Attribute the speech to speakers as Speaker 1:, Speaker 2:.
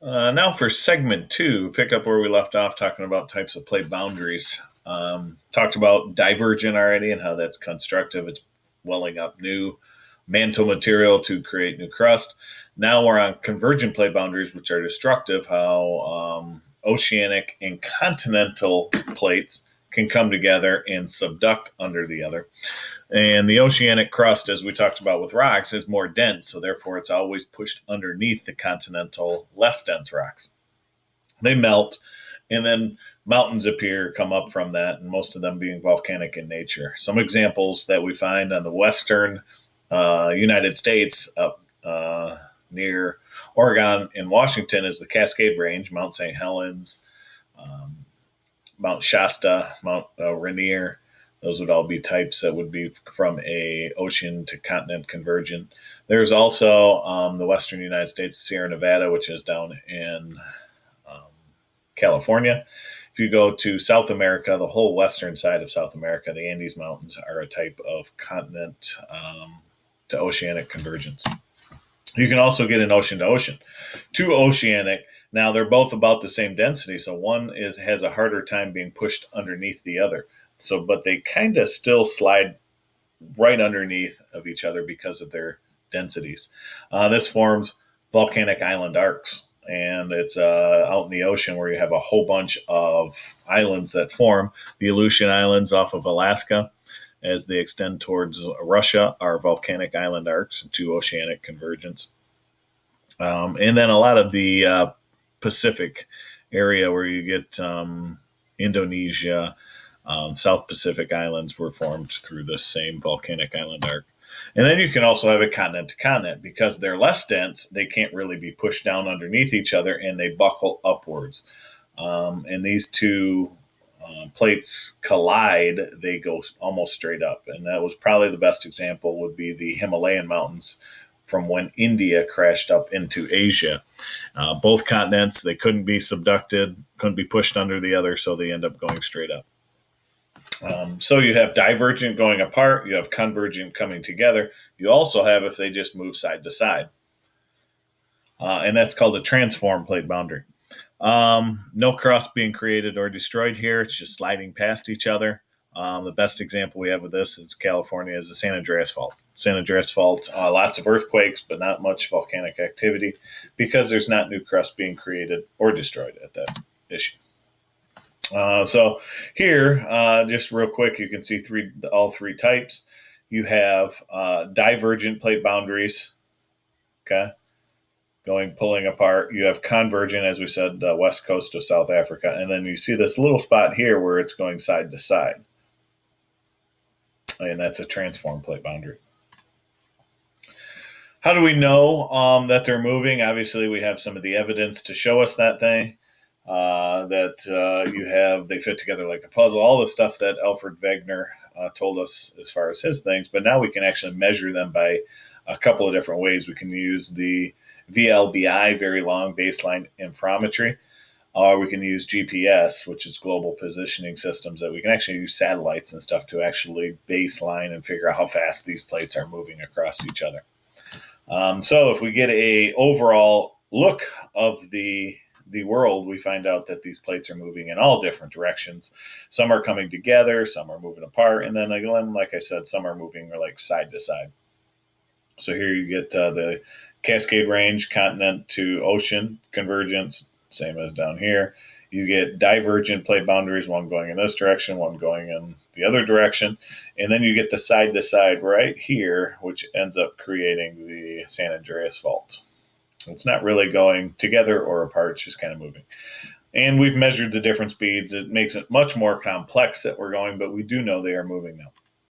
Speaker 1: Now for segment two, pick up where we left off talking about types of plate boundaries. Talked about divergent already and how that's constructive. It's welling up new mantle material to create new crust. Now we're on convergent plate boundaries, which are destructive, how oceanic and continental plates can come together and subduct under the other. And the oceanic crust, as we talked about with rocks, is more dense, so therefore it's always pushed underneath the continental, less dense rocks. They melt, and then mountains appear, come up from that, and most of them being volcanic in nature. Some examples that we find on the western United States, up near Oregon and Washington, is the Cascade Range, Mount St. Helens, Mount Shasta, Mount Rainier. Those would all be types that would be from a ocean to continent convergent. There's also the western United States, Sierra Nevada, which is down in California. If you go to South America, the whole western side of South America, the Andes Mountains are a type of continent to oceanic convergence. You can also get an ocean to ocean. Two oceanic, now they're both about the same density, so one has a harder time being pushed underneath the other. So, but they kind of still slide right underneath of each other because of their densities. This forms volcanic island arcs, and it's out in the ocean where you have a whole bunch of islands that form. The Aleutian Islands off of Alaska, as they extend towards Russia, are volcanic island arcs, two oceanic convergence. And then a lot of the Pacific area where you get Indonesia, South Pacific islands were formed through this same volcanic island arc. And then you can also have a continent to continent. Because they're less dense, they can't really be pushed down underneath each other, and they buckle upwards. And these two plates collide, they go almost straight up. And that was probably the best example would be the Himalayan mountains from when India crashed up into Asia. Both continents, they couldn't be subducted, couldn't be pushed under the other, so they end up going straight up. So you have divergent going apart, you have convergent coming together. You also have if they just move side to side. And that's called a transform plate boundary. No crust being created or destroyed here. It's just sliding past each other. The best example we have of this is California is the San Andreas Fault. San Andreas Fault, lots of earthquakes, but not much volcanic activity because there's not new crust being created or destroyed at that issue. So here, just real quick, you can see all three types. You have divergent plate boundaries, okay, pulling apart. You have convergent, as we said, west coast of South Africa, and then you see this little spot here where it's going side to side, and that's a transform plate boundary. How do we know that they're moving? Obviously, we have some of the evidence to show us that thing. They fit together like a puzzle, all the stuff that Alfred Wegener told us as far as his things, but now we can actually measure them by a couple of different ways. We can use the VLBI, very long baseline interferometry, or we can use GPS, which is global positioning systems, that we can actually use satellites and stuff to actually baseline and figure out how fast these plates are moving across each other. So if we get a overall look of the world, we find out that these plates are moving in all different directions. Some are coming together, some are moving apart, and then again, like I said, some are moving like side to side. So here you get the Cascade Range, continent to ocean convergence, same as down here. You get divergent plate boundaries, one going in this direction, one going in the other direction. And then you get the side to side right here, which ends up creating the San Andreas Fault. It's not really going together or apart, it's just kind of moving. And we've measured the different speeds. It makes it much more complex that we're going, but we do know they are moving now.